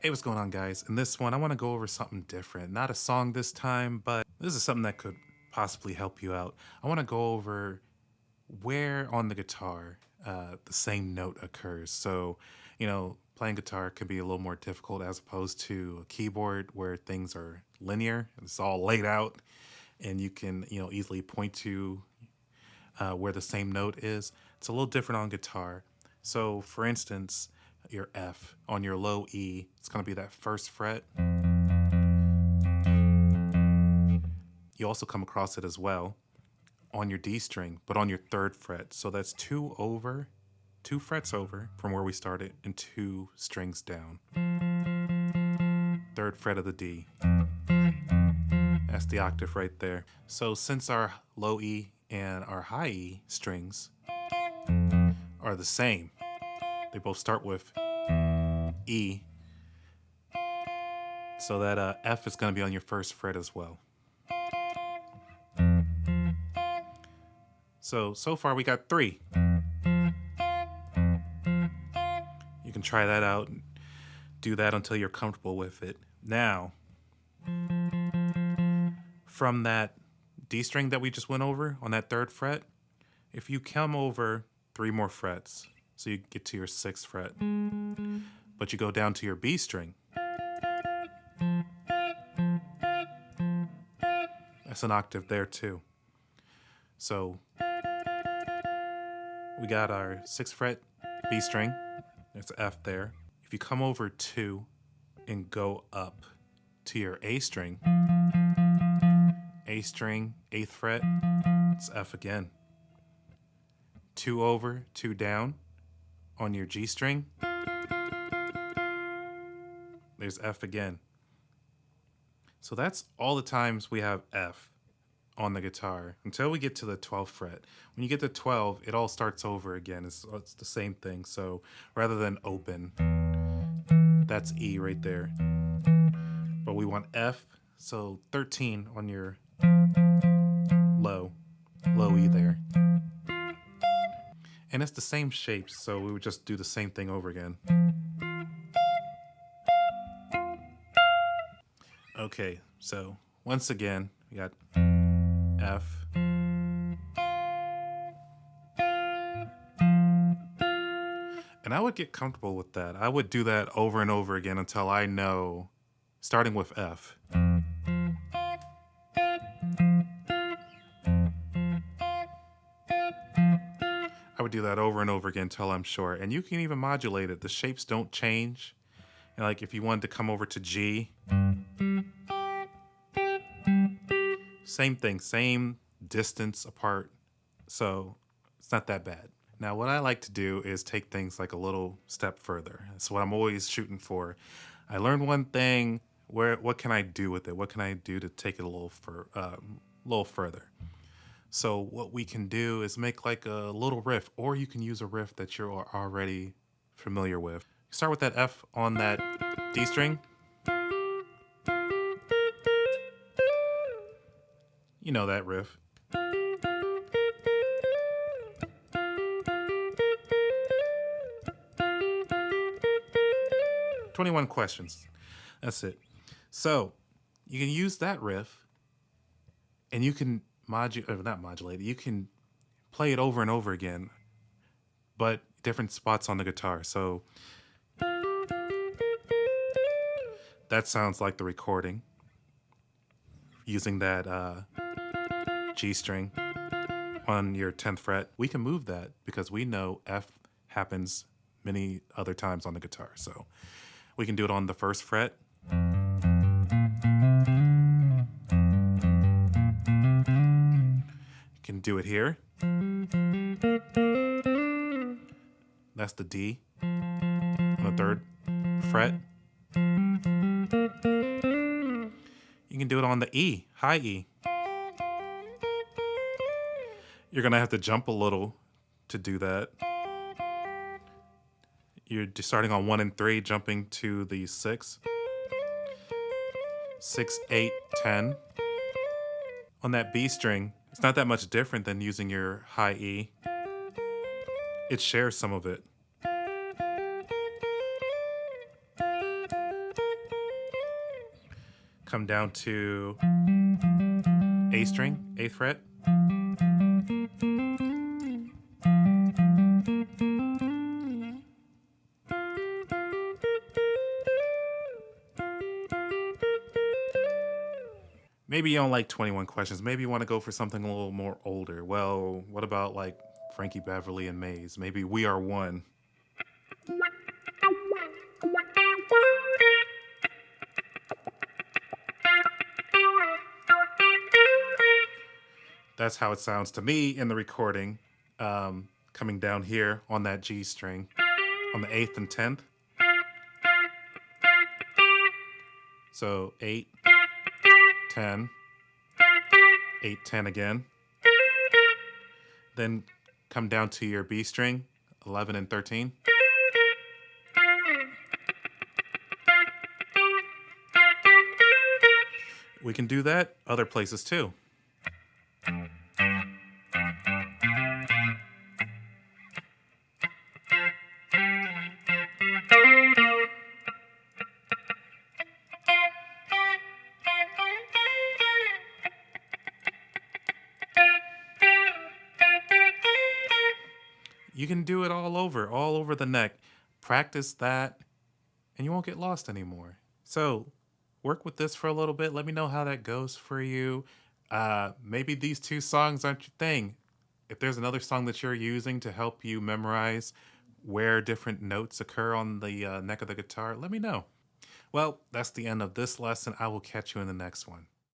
Hey, what's going on, guys? In this one, I want to go over something different. Not a song this time, but this is something that could possibly help you out. I want to go over where on the guitar the same note occurs. So, playing guitar can be a little more difficult as opposed to a keyboard where things are linear. It's all laid out, and you can, easily point to where the same note is. It's a little different on guitar. So, for instance, your F on your low E, it's going to be that first fret. You also come across it as well on your D string, but on your third fret. So that's two frets over from where we started and two strings down. Third fret of the D. That's the octave right there. So since our low E and our high E strings are the same, they both start with E. So that F is going to be on your first fret as well. So far we got 3. You can try that out and do that until you're comfortable with it. Now, from that D string that we just went over on that third fret, if you come over 3 more frets, so you get to your 6th fret, but you go down to your B string, that's an octave there too. So we got our 6th fret B string, there's F there. If you come over 2 and go up to your A string, 8th fret, it's F again. 2 over, 2 down on your G string, there's F again. So that's all the times we have F on the guitar until we get to the 12th fret. When you get to 12, it all starts over again. It's the same thing. So rather than open, that's E right there. But we want F, so 13 on your low E there. And it's the same shapes, so we would just do the same thing over again. Okay, so once again, we got F. And I would get comfortable with that. I would do that over and over again until I know, starting with F. I would do that over and over again until I'm sure. And you can even modulate it. The shapes don't change. And like if you wanted to come over to G, same thing, same distance apart. So it's not that bad. Now, what I like to do is take things like a little step further. That's what I'm always shooting for. I learned one thing. What can I do with it? What can I do to take it a little further? So what we can do is make like a little riff, or you can use a riff that you're already familiar with. Start with that F on that D string. You know that riff. "21 questions." That's it. So you can use that riff and you can not modulate it. You can play it over and over again, but different spots on the guitar. So that sounds like the recording using that G string on your 10th fret. We can move that because we know F happens many other times on the guitar. So we can do it on the 1st fret. You can do it here. That's the D on the 3rd fret. You can do it on the E, high E. You're going to have to jump a little to do that. You're just starting on 1 and 3, jumping to the 6. 6, 8, 10. On that B string, it's not that much different than using your high E. It shares some of it. come down to A string, 8th fret. Maybe you don't like 21 questions. Maybe you want to go for something a little more older. Well, what about like Frankie Beverly and Maze? Maybe We Are One. That's how it sounds to me in the recording, coming down here on that G string on the 8th and 10th. So 8, 10, 8, 10 again. Then come down to your B string, 11 and 13. We can do that other places too. You can do it all over the neck. Practice that, and you won't get lost anymore. So, work with this for a little bit. Let me know how that goes for you. Maybe these two songs aren't your thing. If there's another song that you're using to help you memorize where different notes occur on the neck of the guitar, let me know. Well, that's the end of this lesson. I will catch you in the next one.